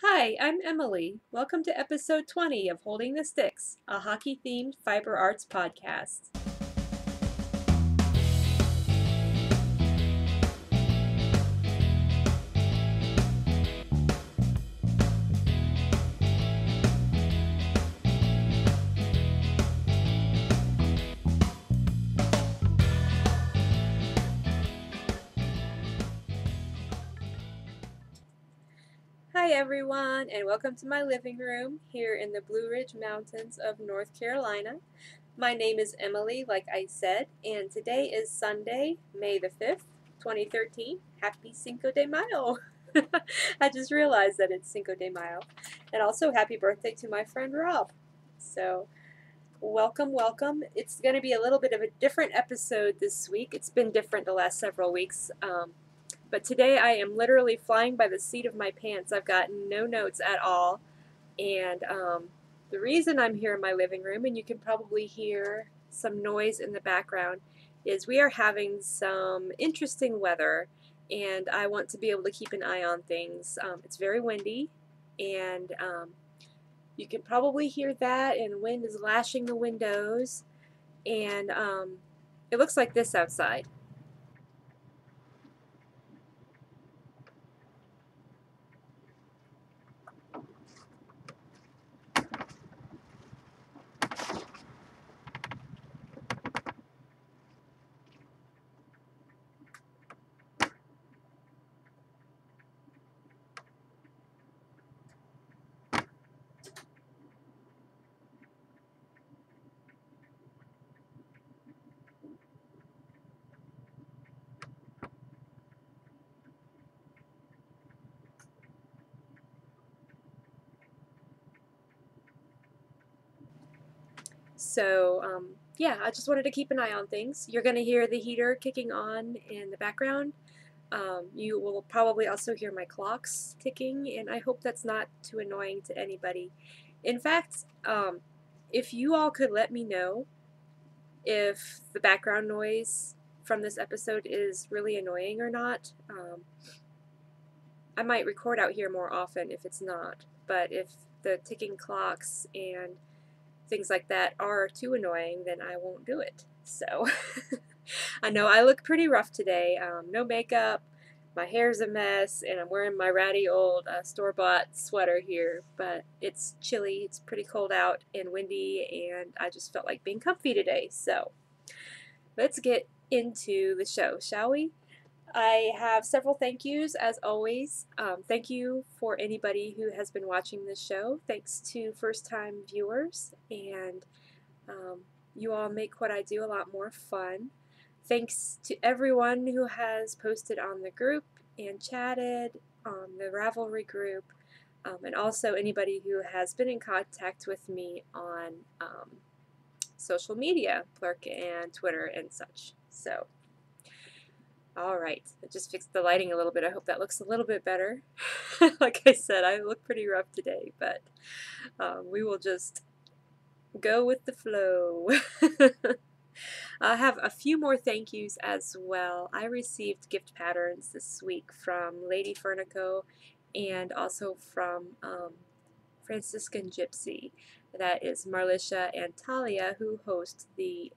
Hi, I'm Emily. Welcome to episode 20 of Holding the Sticks, a hockey themed fiber arts podcast. Hi, everyone, and welcome to my living room here in the Blue Ridge Mountains of North Carolina. My name is Emily, like I said, and today is Sunday, May the 5th, 2013. Happy Cinco de Mayo! I just realized that it's Cinco de Mayo. And also, happy birthday to my friend Rob. So, welcome, welcome. It's going to be a little bit of a different episode this week. It's been different the last several weeks. But today I am literally flying by the seat of my pants. I've got no notes at all. And the reason I'm here in my living room, and you can probably hear some noise in the background, is we are having some interesting weather. And I want to be able to keep an eye on things. It's very windy, and you can probably hear that, and wind is lashing the windows. And it looks like this outside. So, yeah, I just wanted to keep an eye on things. You're going to hear the heater kicking on in the background. You will probably also hear my clocks ticking, and I hope that's not too annoying to anybody. In fact, if you all could let me know if the background noise from this episode is really annoying or not, I might record out here more often if it's not. But if the ticking clocks and things like that are too annoying, then I won't do it. So I know I look pretty rough today. No makeup, my hair's a mess, and I'm wearing my ratty old store-bought sweater here, but it's chilly, it's pretty cold out and windy, and I just felt like being comfy today. So let's get into the show, shall we? I have several thank yous as always. Thank you for anybody who has been watching this show. Thanks to first time viewers, and you all make what I do a lot more fun. Thanks to everyone who has posted on the group and chatted on the Ravelry group, and also anybody who has been in contact with me on social media, Plurk and Twitter and such. So. All right, I just fixed the lighting a little bit. I hope that looks a little bit better. Like I said, I look pretty rough today, but we will just go with the flow. I have a few more thank yous as well. I received gift patterns this week from Lady Fernico and also from Franciscan Gypsy. That is Marlisha and Talia, who host the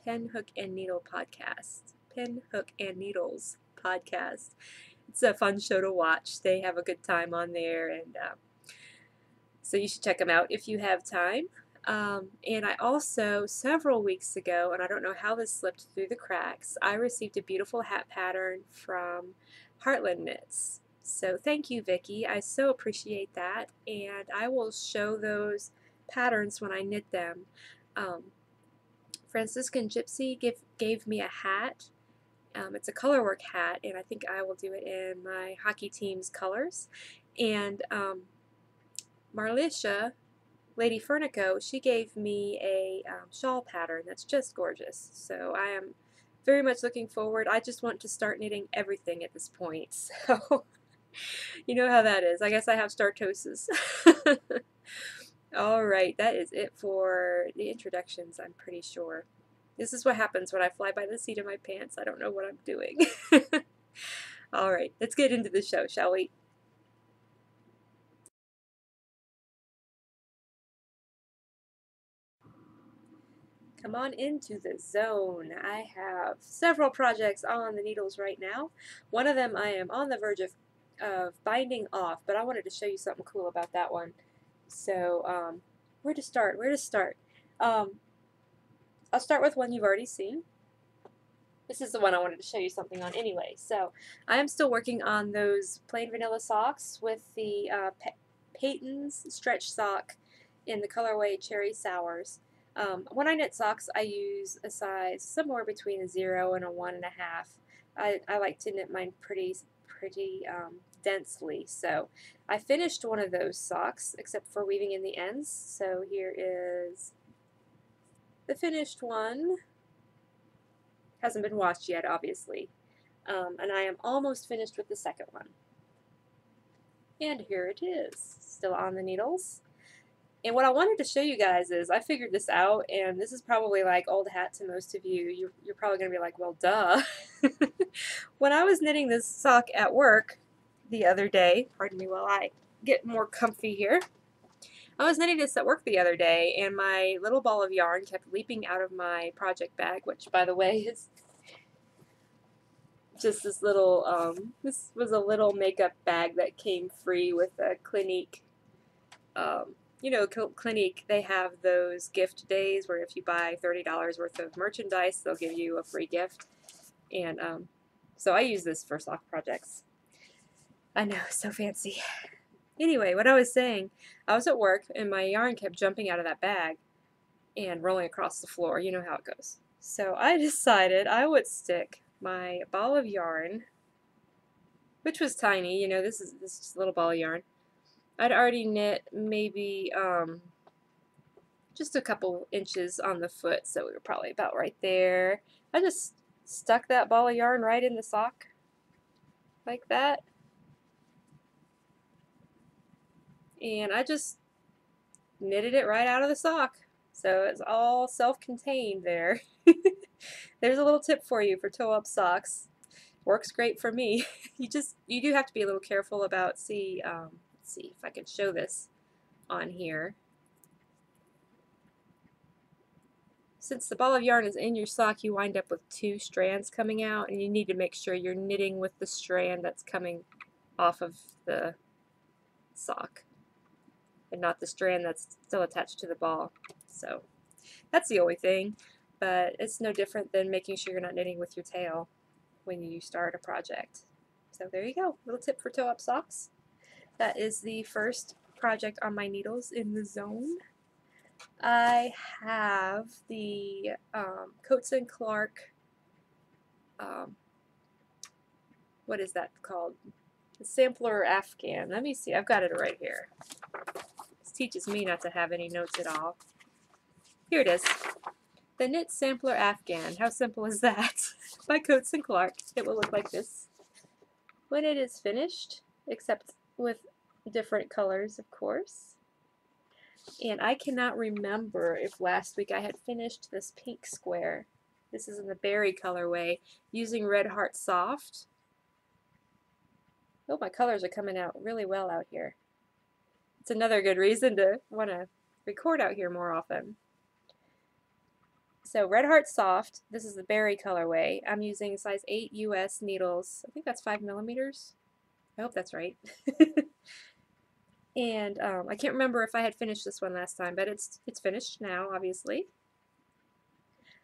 Pen, Hook, and Needle podcast. Pen, Hook, and Needles podcast. It's a fun show to watch. They have a good time on there, and so you should check them out if you have time. And I also, several weeks ago, and I don't know how this slipped through the cracks, I received a beautiful hat pattern from Heartland Knits. So thank you, Vicki. I so appreciate that, and I will show those patterns when I knit them. Franciscan Gypsy gave me a hat. It's a colorwork hat, and I think I will do it in my hockey team's colors. And Marlisha, Lady Fernico, she gave me a shawl pattern that's just gorgeous. So I am very much looking forward. I just want to start knitting everything at this point. So you know how that is. I guess I have startosis. All right, that is it for the introductions, I'm pretty sure. This is what happens when I fly by the seat of my pants. I don't know what I'm doing. All right, let's get into the show, shall we? Come on into the zone. I have several projects on the needles right now. One of them I am on the verge of binding off, but I wanted to show you something cool about that one. So, where to start? Where to start? Um, I'll start with one you've already seen. This is the one I wanted to show you something on anyway. So, I am still working on those plain vanilla socks with the Peyton's stretch sock in the colorway Cherry Sours. When I knit socks, I use a size somewhere between a 0 and a 1.5. I like to knit mine pretty densely. So I finished one of those socks, except for weaving in the ends. So here is the finished one. Hasn't been washed yet, obviously. And I am almost finished with the second one. And here it is, still on the needles. And what I wanted to show you guys is I figured this out, and this is probably like old hat to most of you. You're probably going to be like, well, duh. When I was knitting this sock at work the other day, pardon me while I get more comfy here. I was knitting this at work the other day, and my little ball of yarn kept leaping out of my project bag, which, by the way, is just this little, this was a little makeup bag that came free with a Clinique. You know, Clinique, they have those gift days where if you buy $30 worth of merchandise, they'll give you a free gift. And so I use this for sock projects. I know, so fancy. Anyway, what I was saying, I was at work and my yarn kept jumping out of that bag and rolling across the floor. You know how it goes. So I decided I would stick my ball of yarn, which was tiny, you know, this is just a little ball of yarn. I'd already knit maybe just a couple inches on the foot, so we were probably about right there. I just stuck that ball of yarn right in the sock, like that. And I just knitted it right out of the sock. So it's all self-contained there. There's a little tip for you for toe-up socks. Works great for me. You do have to be a little careful about, let's see if I can show this on here. Since the ball of yarn is in your sock, you wind up with two strands coming out, and you need to make sure you're knitting with the strand that's coming off of the sock and not the strand that's still attached to the ball. So that's the only thing, but it's no different than making sure you're not knitting with your tail when you start a project. So there you go, little tip for toe-up socks. That is the first project on my needles in the zone. I have the Coats & Clark, what is that called? The Sampler Afghan. Let me see, I've got it right here. This teaches me not to have any notes at all. Here it is. The Knit Sampler Afghan. How simple is that? By Coats & Clark. It will look like this when it is finished, except with different colors, of course. And I cannot remember if last week I had finished this pink square. This is in the berry colorway using Red Heart Soft. Oh, my colors are coming out really well out here. It's another good reason to want to record out here more often. So Red Heart Soft, this is the berry colorway. I'm using size 8 US needles. I think that's 5mm. I hope that's right. And I can't remember if I had finished this one last time, but it's finished now, obviously.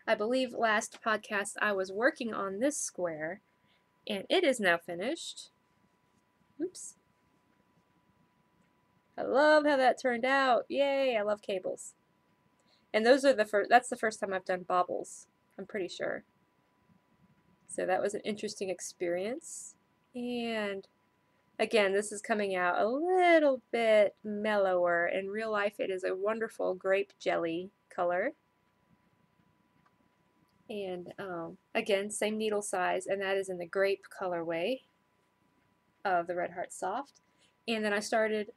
I believe last podcast I was working on this square, and it is now finished. Oops. I love how that turned out. Yay, I love cables. And those are that's the first time I've done bobbles, I'm pretty sure. So that was an interesting experience. And again, this is coming out a little bit mellower. In real life, it is a wonderful grape jelly color. And again, same needle size, and that is in the grape colorway of the Red Heart Soft. And then I started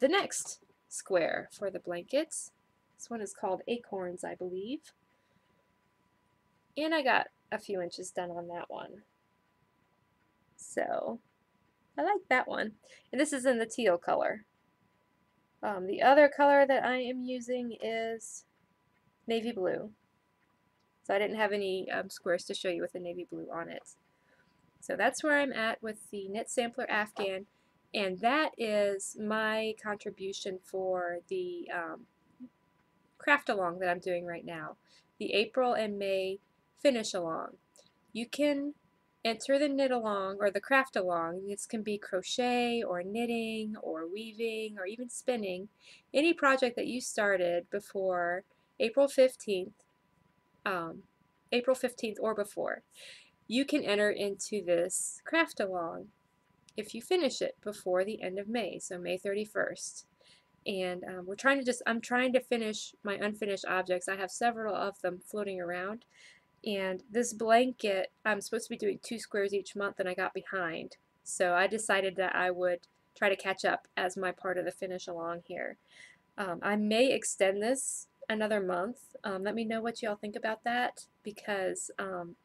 the next square for the blankets. This one is called Acorns, I believe. And I got a few inches done on that one. So I like that one. And this is in the teal color. The other color that I am using is navy blue. So I didn't have any squares to show you with the navy blue on it. So that's where I'm at with the Knit Sampler Afghan, and that is my contribution for the craft along that I'm doing right now, the April and May finish along. You can enter the knit along or the craft along. This can be crochet or knitting or weaving or even spinning. Any project that you started before April 15th, April 15th or before, you can enter into this craft along if you finish it before the end of May, so May 31st. And I'm trying to finish my unfinished objects. I have several of them floating around. And this blanket, I'm supposed to be doing 2 squares each month, and I got behind. So I decided that I would try to catch up as my part of the finish along here. I may extend this another month. Let me know what y'all think about that, because I'm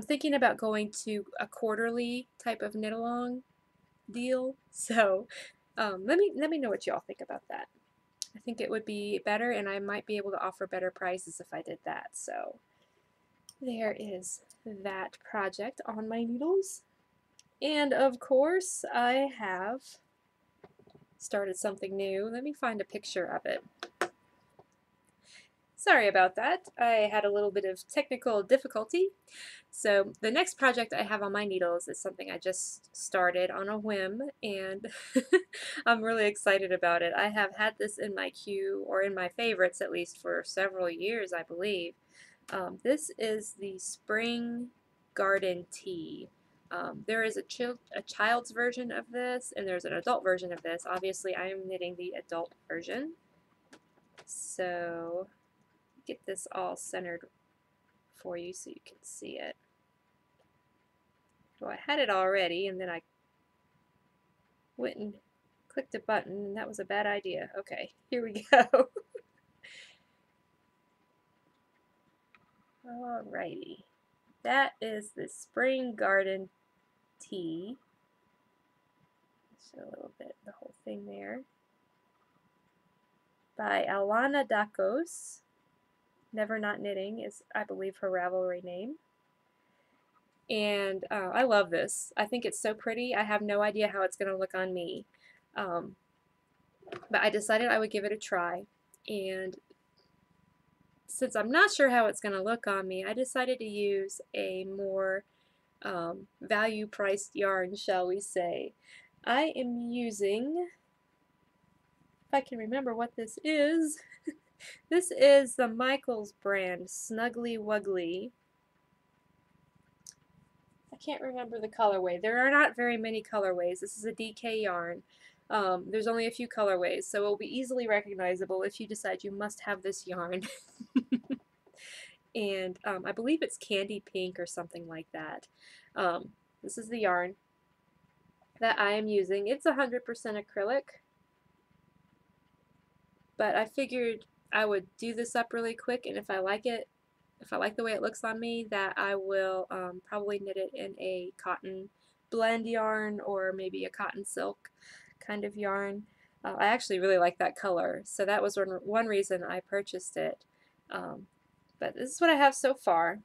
thinking about going to a quarterly type of knit along deal. So let me know what y'all think about that. I think it would be better, and I might be able to offer better prices if I did that. So there is that project on my needles. And of course, I have started something new. Let me find a picture of it. Sorry about that. I had a little bit of technical difficulty. So the next project I have on my needles is something I just started on a whim, and I'm really excited about it. I have had this in my queue, or in my favorites at least, for several years, I believe. This is the Spring Garden Tee. There is a child's version of this, and there's an adult version of this. Obviously, I am knitting the adult version. So get this all centered for you so you can see it. Well, I had it already, and then I went and clicked a button, and that was a bad idea. Okay, here we go. Alrighty. That is the Spring Garden Tee. Show a little bit the whole thing there. By Alana Dakos. Never Not Knitting is, I believe, her Ravelry name. And I love this. I think it's so pretty. I have no idea how it's going to look on me. But I decided I would give it a try. And since I'm not sure how it's going to look on me, I decided to use a more value-priced yarn, shall we say. I am using, if I can remember what this is, this is the Michaels brand, Snuggly Wuggly. I can't remember the colorway. There are not very many colorways. This is a DK yarn. There's only a few colorways, so it will be easily recognizable if you decide you must have this yarn. And I believe it's candy pink or something like that. This is the yarn that I am using. It's 100% acrylic, but I figured I would do this up really quick, and if I like it, if I like the way it looks on me, that I will probably knit it in a cotton blend yarn, or maybe a cotton silk kind of yarn. I actually really like that color, so that was one reason I purchased it. But this is what I have so far.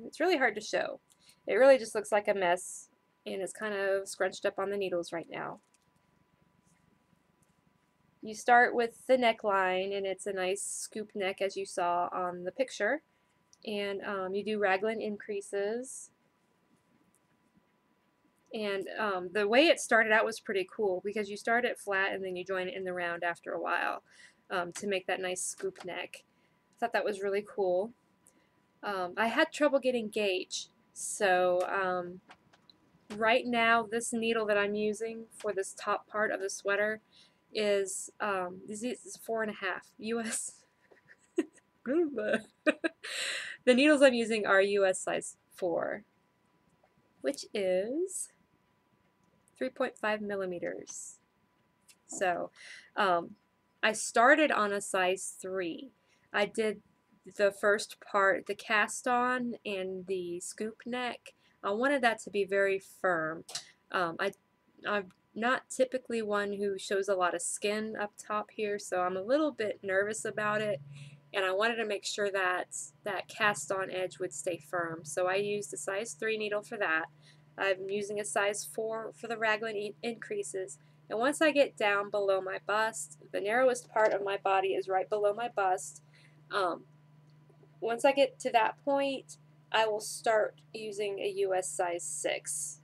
It's really hard to show. It really just looks like a mess, and it's kind of scrunched up on the needles right now. You start with the neckline, and it's a nice scoop neck, as you saw on the picture. And you do raglan increases. And the way it started out was pretty cool, because you start it flat and then you join it in the round after a while to make that nice scoop neck. I thought that was really cool. I had trouble getting gauge, so right now this needle that I'm using for this top part of the sweater is this is 4.5 US. The needles I'm using are US size 4, which is 3.5 millimeters. So I started on a size 3. I did the first part, the cast on and the scoop neck. I wanted that to be very firm. I'm not typically one who shows a lot of skin up top here, so I'm a little bit nervous about it, and I wanted to make sure that that cast-on edge would stay firm. So I used a size 3 needle for that. I'm using a size 4 for the raglan increases. And once I get down below my bust, the narrowest part of my body is right below my bust. Um, Once I get to that point, I will start using a US size 6,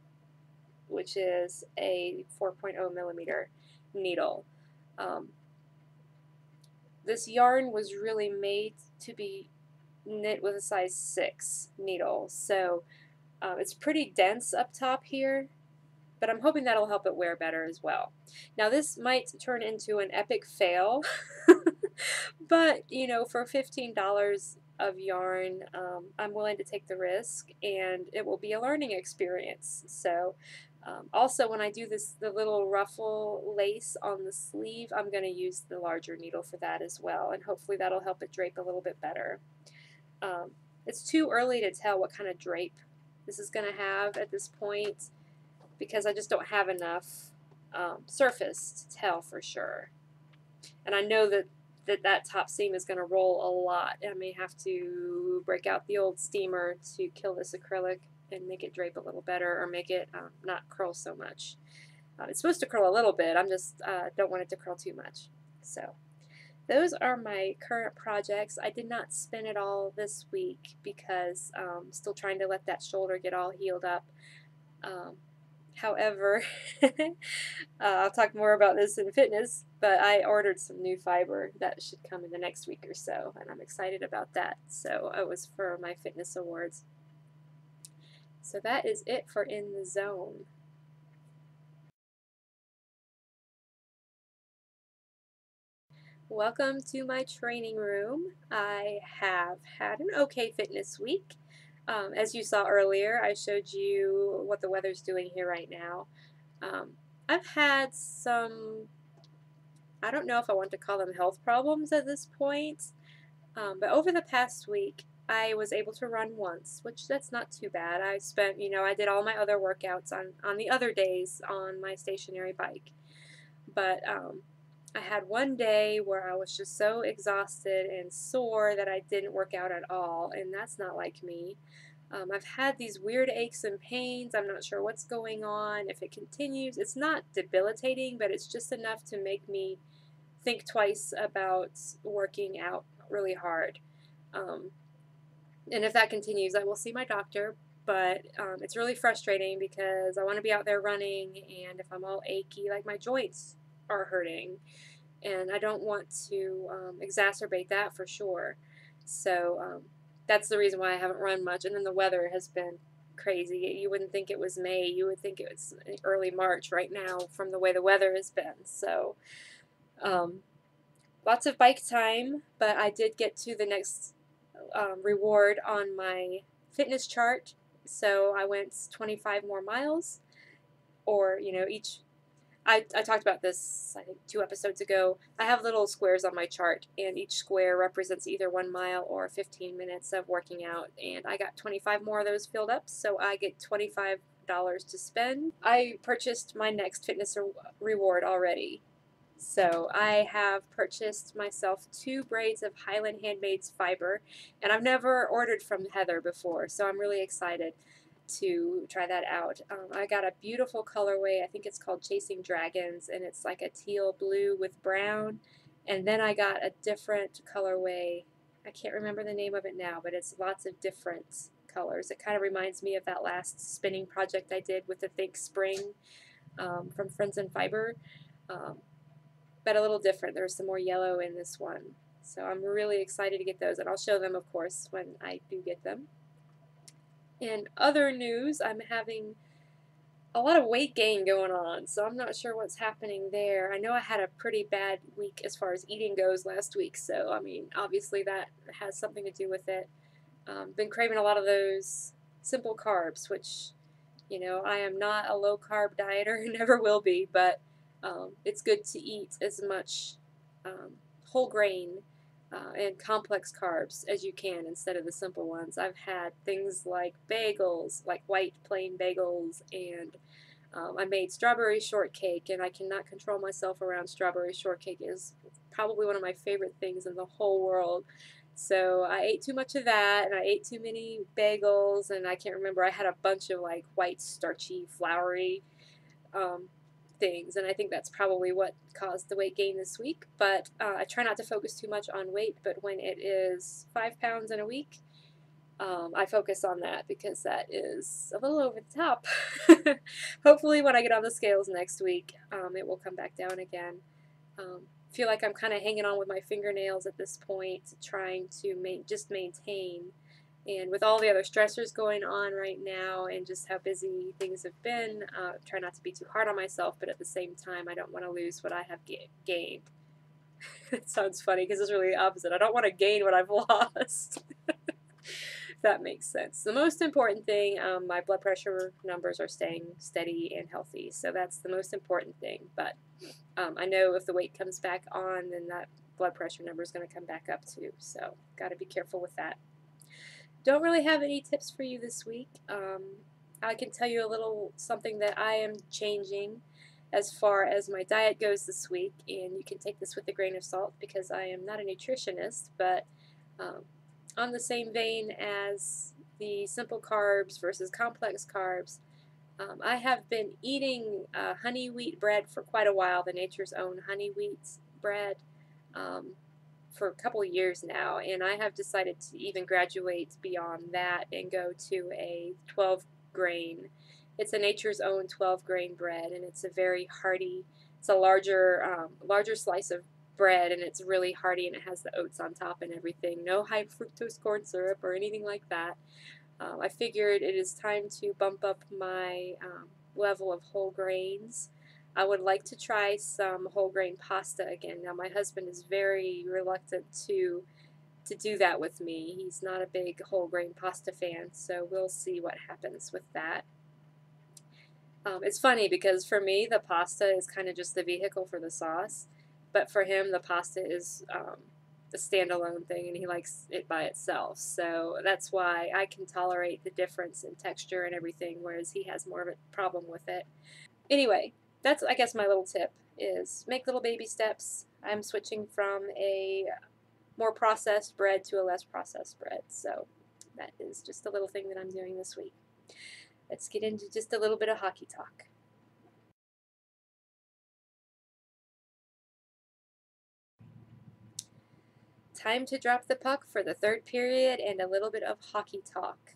which is a 4.0 millimeter needle. Um, this yarn was really made to be knit with a size 6 needle, so it's pretty dense up top here, but I'm hoping that'll help it wear better as well. Now this might turn into an epic fail, but you know, for $15 of yarn, I'm willing to take the risk, and it will be a learning experience. So also when I do the little ruffle lace on the sleeve, I'm going to use the larger needle for that as well, and hopefully that'll help it drape a little bit better. Um, it's too early to tell what kind of drape this is going to have at this point, because I just don't have enough surface to tell for sure. And I know that top seam is going to roll a lot, and I may have to break out the old steamer to kill this acrylic and make it drape a little better, or make it not curl so much. It's supposed to curl a little bit, I'm just don't want it to curl too much. So those are my current projects. I did not spin it all this week because I'm still trying to let that shoulder get all healed up. However, I'll talk more about this in fitness, but I ordered some new fiber that should come in the next week or so, and I'm excited about that. So it was for my fitness awards. So that is it for In the Zone. Welcome to my training room. I have had an okay fitness week. As you saw earlier, I showed you what the weather's doing here right now. I've had some, I don't know if I want to call them health problems at this point, but over the past week, I was able to run once, which that's not too bad. I spent, you know, I did all my other workouts on the other days on my stationary bike. But I had one day where I was just so exhausted and sore that I didn't work out at all, and that's not like me. I've had these weird aches and pains. I'm not sure what's going on. If it continues, it's not debilitating, but it's just enough to make me think twice about working out really hard. Um, and if that continues, I will see my doctor, but it's really frustrating because I want to be out there running, and if I'm all achy, like my joints are hurting, and I don't want to exacerbate that for sure. So that's the reason why I haven't run much. And then the weather has been crazy. You wouldn't think it was May. You would think it was early March right now from the way the weather has been. So lots of bike time, but I did get to the next reward on my fitness chart. So I went 25 more miles, or, you know, I talked about this, I think, 2 episodes ago. I have little squares on my chart, and each square represents either 1 mile or 15 minutes of working out, and I got 25 more of those filled up, so I get $25 to spend. I purchased my next fitness reward already. So I have purchased myself 2 braids of Highland Handmaid's fiber, and I've never ordered from Heather before, so I'm really excited to try that out. I got a beautiful colorway. I think it's called Chasing Dragons, and it's like a teal blue with brown. And then I got a different colorway. I can't remember the name of it now, but it's lots of different colors. It kind of reminds me of that last spinning project I did with the Think Spring from Friends and Fiber, but a little different. There's some more yellow in this one. So I'm really excited to get those, and I'll show them, of course, when I do get them. In other news, I'm having a lot of weight gain going on, so I'm not sure what's happening there. I know I had a pretty bad week as far as eating goes last week, so I mean, obviously that has something to do with it. Been craving a lot of those simple carbs, which, you know, I am not a low-carb dieter, never will be, but it's good to eat as much whole grain and complex carbs as you can instead of the simple ones. I've had things like bagels, like white plain bagels, and I made strawberry shortcake, and I cannot control myself around strawberry shortcake. It is probably one of my favorite things in the whole world. So I ate too much of that, and I ate too many bagels, and I can't remember. I had a bunch of like white, starchy, floury um, things, and I think that's probably what caused the weight gain this week. But I try not to focus too much on weight, but when it is 5 pounds in a week, I focus on that because that is a little over the top. Hopefully when I get on the scales next week, it will come back down again. Feel like I'm kind of hanging on with my fingernails at this point, trying to just maintain. And with all the other stressors going on right now and just how busy things have been, try not to be too hard on myself, but at the same time, I don't want to lose what I have gained. It sounds funny because it's really the opposite. I don't want to gain what I've lost. If that makes sense. The most important thing, my blood pressure numbers are staying steady and healthy, so that's the most important thing. But I know if the weight comes back on, then that blood pressure number is going to come back up too, so got to be careful with that. Don't really have any tips for you this week. I can tell you a little something that I am changing as far as my diet goes this week, and you can take this with a grain of salt because I am not a nutritionist, but on the same vein as the simple carbs versus complex carbs, I have been eating honey wheat bread for quite a while, the Nature's Own honey wheat bread, for a couple of years now, and I have decided to even graduate beyond that and go to a 12 grain. It's a Nature's Own 12 grain bread, and it's a very hearty, it's a larger slice of bread, and it's really hearty, and it has the oats on top and everything. No high fructose corn syrup or anything like that. I figured it is time to bump up my level of whole grains. I would like to try some whole grain pasta again. Now my husband is very reluctant to do that with me. He's not a big whole grain pasta fan, so we'll see what happens with that. It's funny because for me the pasta is kind of just the vehicle for the sauce, but for him the pasta is a standalone thing, and he likes it by itself. So that's why I can tolerate the difference in texture and everything, whereas he has more of a problem with it. Anyway, that's, I guess, my little tip is make little baby steps. I'm switching from a more processed bread to a less processed bread, so that is just a little thing that I'm doing this week. Let's get into just a little bit of hockey talk. Time to drop the puck for the third period and a little bit of hockey talk.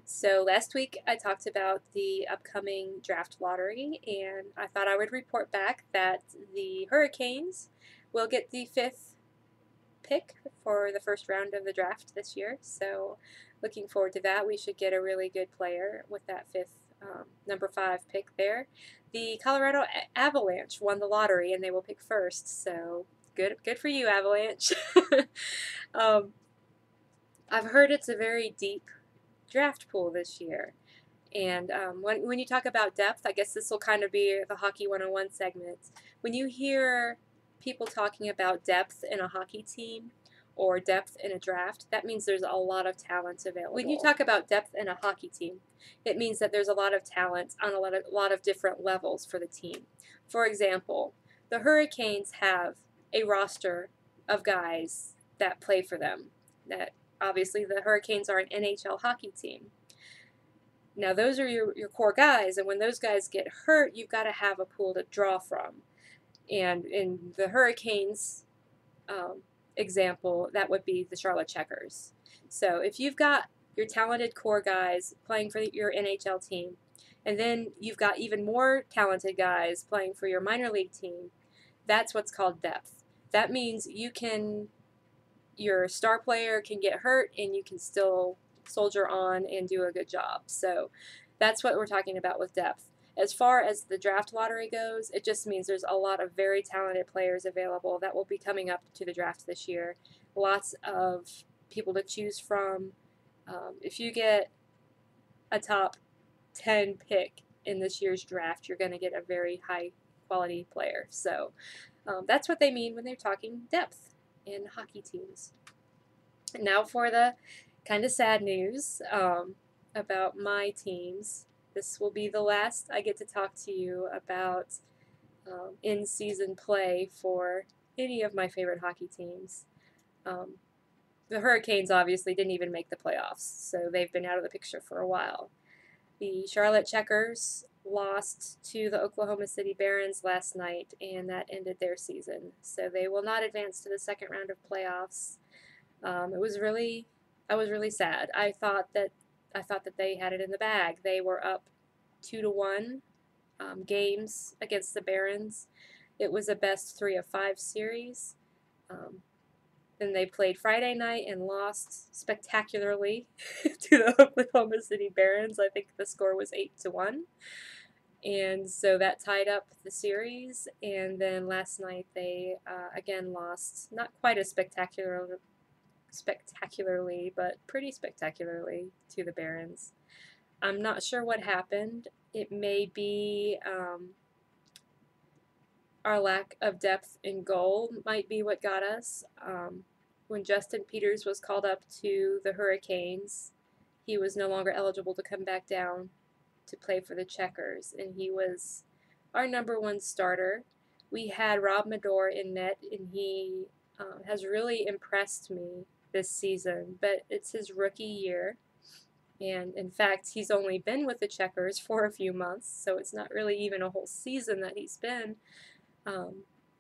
So last week I talked about the upcoming draft lottery, and I thought I would report back that the Hurricanes will get the 5th pick for the first round of the draft this year. So looking forward to that. We should get a really good player with that 5th, number 5 pick there. The Colorado Avalanche won the lottery, and they will pick first. So good for you, Avalanche. I've heard it's a very deep draft pool this year. And when you talk about depth, I guess this will kind of be the Hockey 101 segment. When you hear people talking about depth in a hockey team or depth in a draft, that means there's a lot of talent available. When you talk about depth in a hockey team, it means that there's a lot of talent on a lot of different levels for the team. For example, the Hurricanes have a roster of guys that play for them. That obviously the Hurricanes are an NHL hockey team. Now those are your core guys, and when those guys get hurt, you've got to have a pool to draw from. And in the Hurricanes example, that would be the Charlotte Checkers. So if you've got your talented core guys playing for your NHL team, and then you've got even more talented guys playing for your minor league team, that's what's called depth. That means your star player can get hurt and you can still soldier on and do a good job. So that's what we're talking about with depth. As far as the draft lottery goes, it just means there's a lot of very talented players available that will be coming up to the draft this year. Lots of people to choose from. If you get a top 10 pick in this year's draft, you're going to get a very high quality player. So that's what they mean when they're talking depth in hockey teams. Now for the kind of sad news about my teams. this will be the last I get to talk to you about in-season play for any of my favorite hockey teams. Um, the Hurricanes obviously didn't even make the playoffs, so they've been out of the picture for a while. The Charlotte Checkers lost to the Oklahoma City Barons last night, and that ended their season. So they will not advance to the second round of playoffs. I was really sad. I thought that they had it in the bag. They were up 2-1 games against the Barons. It was a best 3 of 5 series. Then they played Friday night and lost spectacularly to the Oklahoma City Barons. I think the score was 8-1. And so that tied up the series. And then last night they again lost, not quite as spectacularly, but pretty spectacularly to the Barons. I'm not sure what happened. It may be our lack of depth in goal might be what got us. When Justin Peters was called up to the Hurricanes, he was no longer eligible to come back down to play for the Checkers, and he was our #1 starter. We had Rob Medor in net, and he has really impressed me this season, but it's his rookie year. And in fact, he's only been with the Checkers for a few months, so it's not really even a whole season that he's been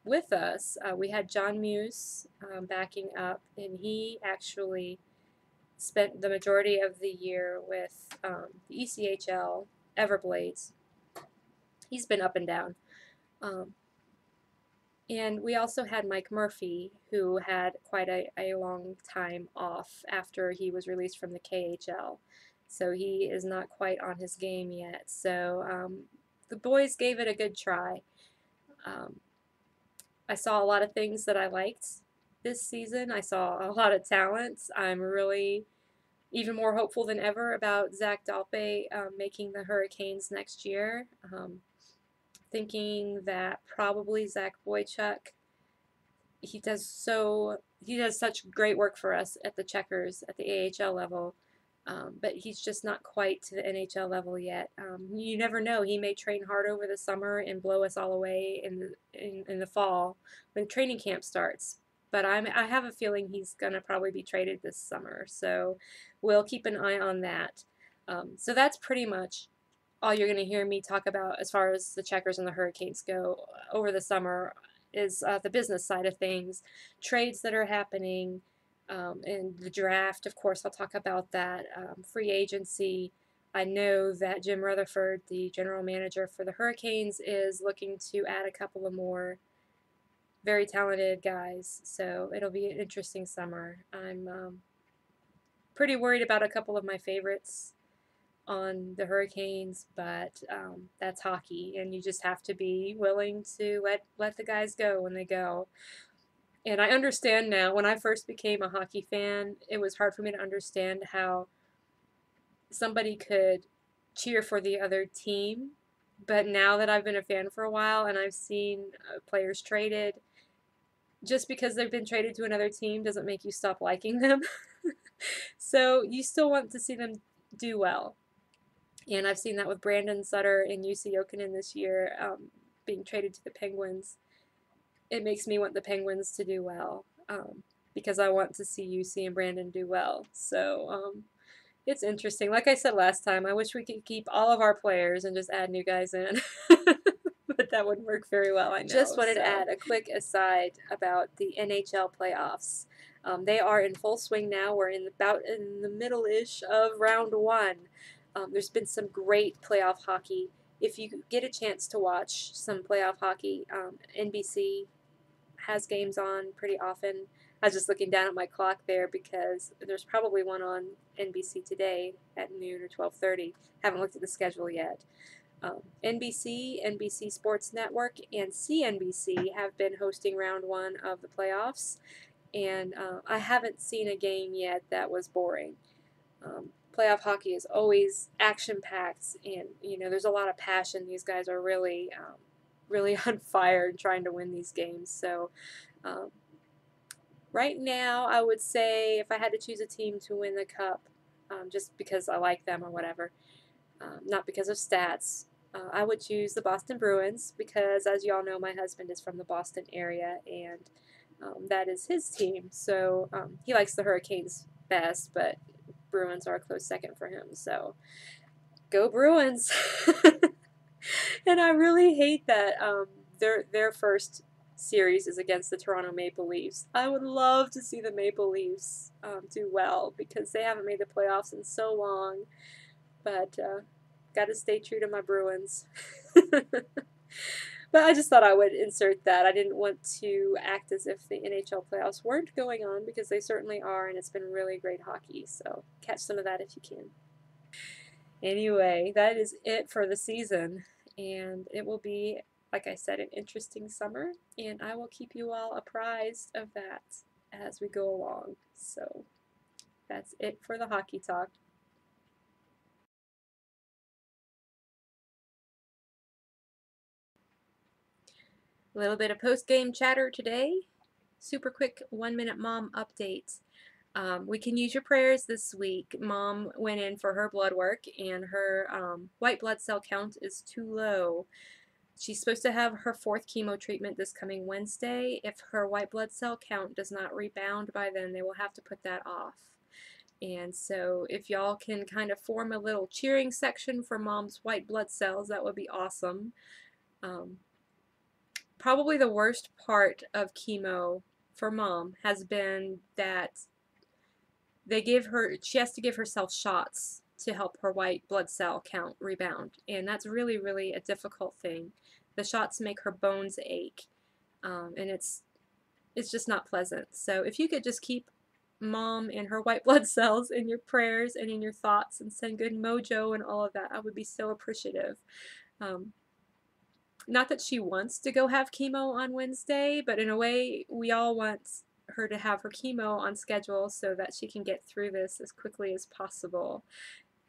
with us. We had John Muse backing up, and he actually spent the majority of the year with the ECHL Everblades. He's been up and down. And we also had Mike Murphy, who had quite a long time off after he was released from the KHL. So he is not quite on his game yet. So the boys gave it a good try. I saw a lot of things that I liked this season. I saw a lot of talent. I'm really even more hopeful than ever about Zach Dalpe making the Hurricanes next year. Thinking that probably Zach Boychuk, he does such great work for us at the Checkers at the AHL level, but he's just not quite to the NHL level yet. You never know; he may train hard over the summer and blow us all away in the fall when training camp starts. But I have a feeling he's gonna probably be traded this summer, so we'll keep an eye on that. So that's pretty much all you're going to hear me talk about as far as the Checkers and the Hurricanes go over the summer is the business side of things, trades that are happening, and the draft. Of course, I'll talk about that. Free agency. I know that Jim Rutherford, the general manager for the Hurricanes, is looking to add a couple of more very talented guys. So it'll be an interesting summer. I'm pretty worried about a couple of my favorites on the Hurricanes, but that's hockey, and you just have to be willing to let the guys go when they go. And I understand now. When I first became a hockey fan, it was hard for me to understand how somebody could cheer for the other team. But now that I've been a fan for a while and I've seen players traded, just because they've been traded to another team doesn't make you stop liking them. So you still want to see them do well. And I've seen that with Brandon Sutter and Jussi Jokinen this year being traded to the Penguins. It makes me want the Penguins to do well because I want to see Jussi and Brandon do well. So it's interesting. Like I said last time, I wish we could keep all of our players and just add new guys in. But that wouldn't work very well, I know. Just wanted to add a quick aside about the NHL playoffs. They are in full swing now. We're about in the middle-ish of round 1. There's been some great playoff hockey. If you get a chance to watch some playoff hockey, NBC has games on pretty often. I was just looking down at my clock there because there's probably one on NBC today at noon or 12:30. Haven't looked at the schedule yet. NBC, NBC Sports Network, and CNBC have been hosting round 1 of the playoffs, and I haven't seen a game yet that was boring. Playoff hockey is always action-packed, and there's a lot of passion. These guys are really, really on fire and trying to win these games. So, right now, I would say if I had to choose a team to win the cup, just because I like them or whatever, not because of stats. I would choose the Boston Bruins because, as you all know, my husband is from the Boston area, and that is his team. So he likes the Hurricanes best, but Bruins are a close second for him. So go Bruins! And I really hate that their first series is against the Toronto Maple Leafs. I would love to see the Maple Leafs do well because they haven't made the playoffs in so long. But got to stay true to my Bruins. But I just thought I would insert that. I didn't want to act as if the NHL playoffs weren't going on because they certainly are, and it's been really great hockey. So catch some of that if you can. Anyway, that is it for the season, and it will be, like I said, an interesting summer, and I will keep you all apprised of that as we go along. So that's it for the hockey talk. A little bit of post-game chatter today. Super quick 1-minute mom update. We can use your prayers this week. Mom went in for her blood work and her white blood cell count is too low. She's supposed to have her 4th chemo treatment this coming Wednesday. If her white blood cell count does not rebound by then, they will have to put that off. And so if y'all can kind of form a little cheering section for Mom's white blood cells, that would be awesome. Probably the worst part of chemo for Mom has been that she has to give herself shots to help her white blood cell count rebound, and that's really, really a difficult thing. The shots make her bones ache, and it's just not pleasant. So if you could just keep Mom and her white blood cells in your prayers and in your thoughts and send good mojo and all of that, I would be so appreciative. Not that she wants to go have chemo on Wednesday, but in a way, we all want her to have her chemo on schedule so that she can get through this as quickly as possible.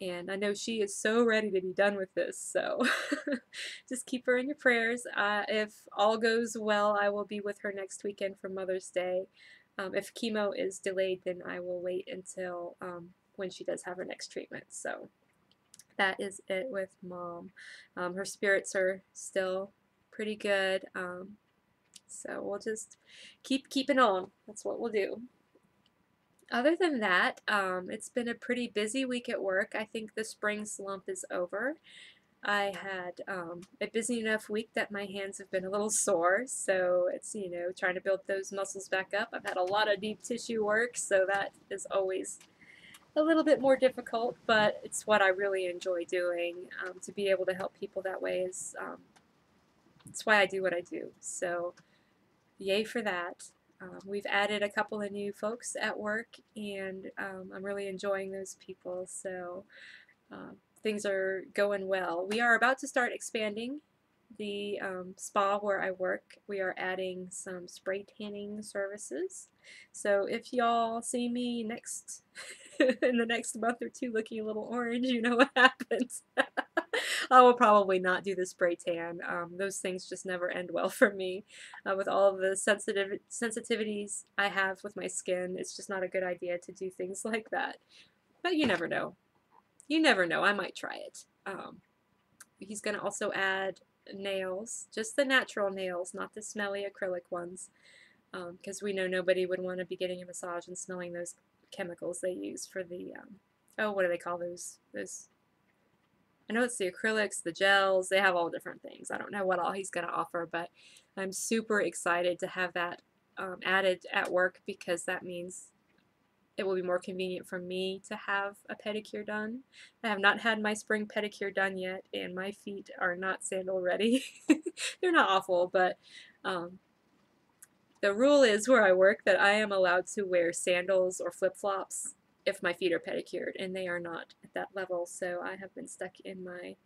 And I know she is so ready to be done with this, so just keep her in your prayers. If all goes well, I will be with her next weekend for Mother's Day. If chemo is delayed, then I will wait until when she does have her next treatment. So that is it with Mom. Her spirits are still pretty good, so we'll just keep keeping on. That's what we'll do. Other than that, it's been a pretty busy week at work. I think the spring slump is over. I had a busy enough week that my hands have been a little sore, so it's, trying to build those muscles back up. I've had a lot of deep tissue work, so that is always a little bit more difficult, but it's what I really enjoy doing. To be able to help people that way is, it's why I do what I do. So yay for that. We've added a couple of new folks at work, and I'm really enjoying those people, so things are going well. We are about to start expanding the spa where I work. We are adding some spray tanning services. So if y'all see me in the next month or two looking a little orange, you know what happens. I will probably not do the spray tan. Those things just never end well for me. With all of the sensitivities I have with my skin, it's just not a good idea to do things like that. But you never know. You never know. I might try it. He's going to also add nails, just the natural nails, not the smelly acrylic ones, because we know nobody would want to be getting a massage and smelling those chemicals they use for the, oh, what do they call those? I know it's the acrylics, the gels, they have all different things. I don't know what all he's going to offer, but I'm super excited to have that added at work because that means it will be more convenient for me to have a pedicure done. I have not had my spring pedicure done yet, and my feet are not sandal ready. They're not awful, but the rule is where I work that I am allowed to wear sandals or flip-flops if my feet are pedicured, and they are not at that level, so I have been stuck in my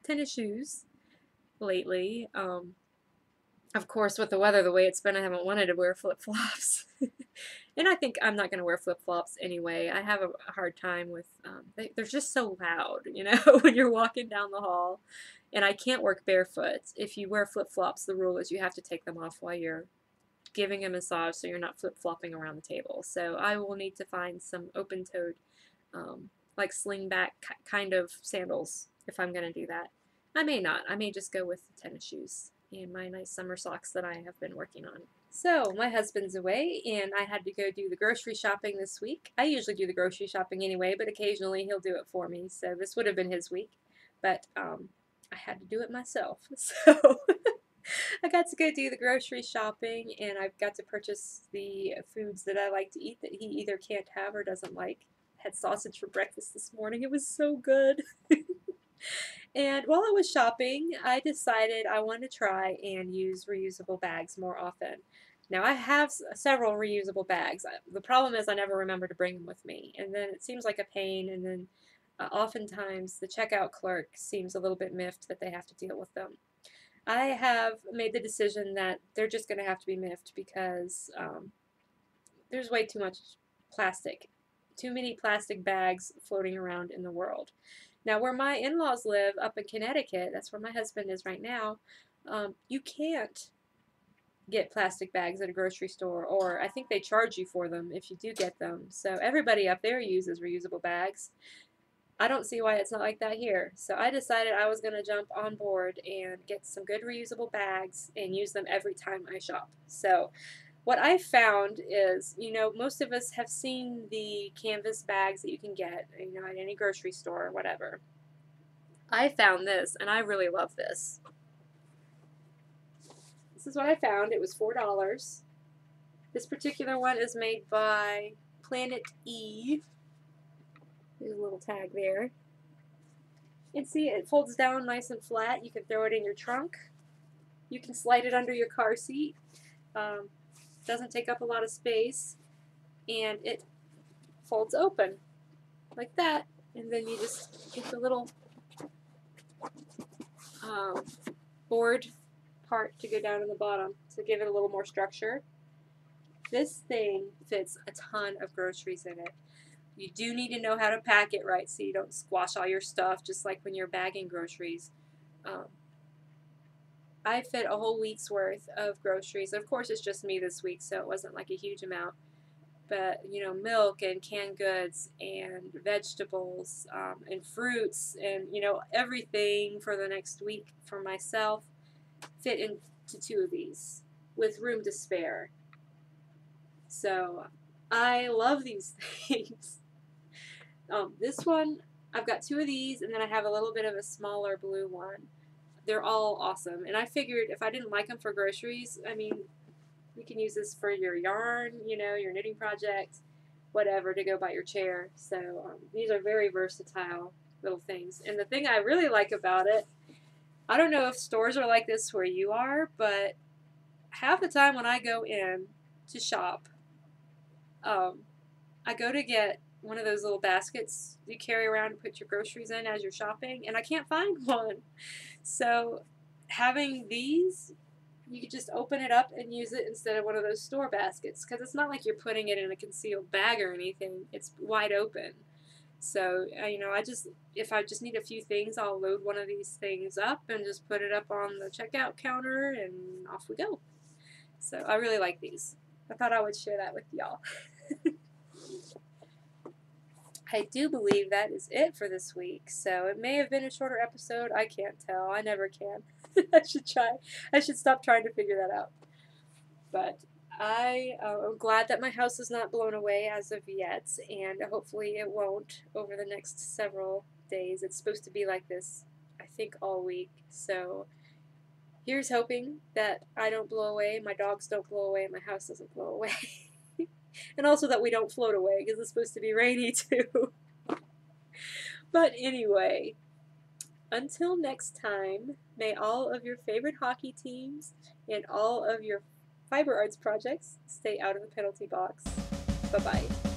tennis shoes lately. Of course, with the weather the way it's been, I haven't wanted to wear flip-flops. And I think I'm not going to wear flip-flops anyway. I have a hard time with, they're just so loud, when you're walking down the hall. And I can't work barefoot. If you wear flip-flops, the rule is you have to take them off while you're giving a massage so you're not flip-flopping around the table. So I will need to find some open-toed, like sling-back kind of sandals if I'm going to do that. I may not. I may just go with the tennis shoes and my nice summer socks that I have been working on. So, my husband's away, and I had to go do the grocery shopping this week. I usually do the grocery shopping anyway, but occasionally he'll do it for me, so this would have been his week. But I had to do it myself. So, I got to go do the grocery shopping, and I've got to purchase the foods that I like to eat that he either can't have or doesn't like. Had sausage for breakfast this morning. It was so good. And while I was shopping, I decided I wanted to try and use reusable bags more often. Now, I have several reusable bags. The problem is I never remember to bring them with me, and then it seems like a pain, and then oftentimes the checkout clerk seems a little bit miffed that they have to deal with them. I have made the decision that they're just going to have to be miffed because there's way too much plastic, too many plastic bags floating around in the world. Now, where my in-laws live up in Connecticut, that's where my husband is right now, you can't get plastic bags at a grocery store, or I think they charge you for them if you do get them. So everybody up there uses reusable bags. I don't see why it's not like that here. So I decided I was going to jump on board and get some good reusable bags and use them every time I shop. So what I found is, most of us have seen the canvas bags that you can get, at any grocery store or whatever. I found this, and I really love this. This is what I found. It was $4. This particular one is made by Planet E. There's a little tag there. And see, it folds down nice and flat. You can throw it in your trunk. You can slide it under your car seat. Doesn't take up a lot of space, and it folds open like that, and then you just get the little board part to go down in the bottom to give it a little more structure. This thing fits a ton of groceries in it. You do need to know how to pack it right so you don't squash all your stuff, just like when you're bagging groceries. I fit a whole week's worth of groceries. Of course, it's just me this week, so it wasn't like a huge amount. But, milk and canned goods and vegetables and fruits and, everything for the next week for myself fit into 2 of these with room to spare. So I love these things. This one, I've got 2 of these, and then I have a little bit of a smaller blue one. They're all awesome. And I figured if I didn't like them for groceries, you can use this for your yarn, your knitting project, whatever, to go by your chair. So these are very versatile little things. And the thing I really like about it, I don't know if stores are like this where you are, but half the time when I go in to shop, I go to get one of those little baskets you carry around to put your groceries in as you're shopping, and I can't find one. So having these, you could just open it up and use it instead of one of those store baskets, because it's not like you're putting it in a concealed bag or anything. It's wide open. So, if I just need a few things, I'll load one of these things up and just put it up on the checkout counter, and off we go. So I really like these. I thought I would share that with y'all. I do believe that is it for this week, so it may have been a shorter episode. I can't tell. I never can. I should try. I should stop trying to figure that out. But I am glad that my house is not blown away as of yet, and hopefully it won't over the next several days. It's supposed to be like this, I think, all week. So here's hoping that I don't blow away, my dogs don't blow away, and my house doesn't blow away. And also that we don't float away, because it's supposed to be rainy too. But anyway, until next time, may all of your favorite hockey teams and all of your fiber arts projects stay out of the penalty box. Bye-bye.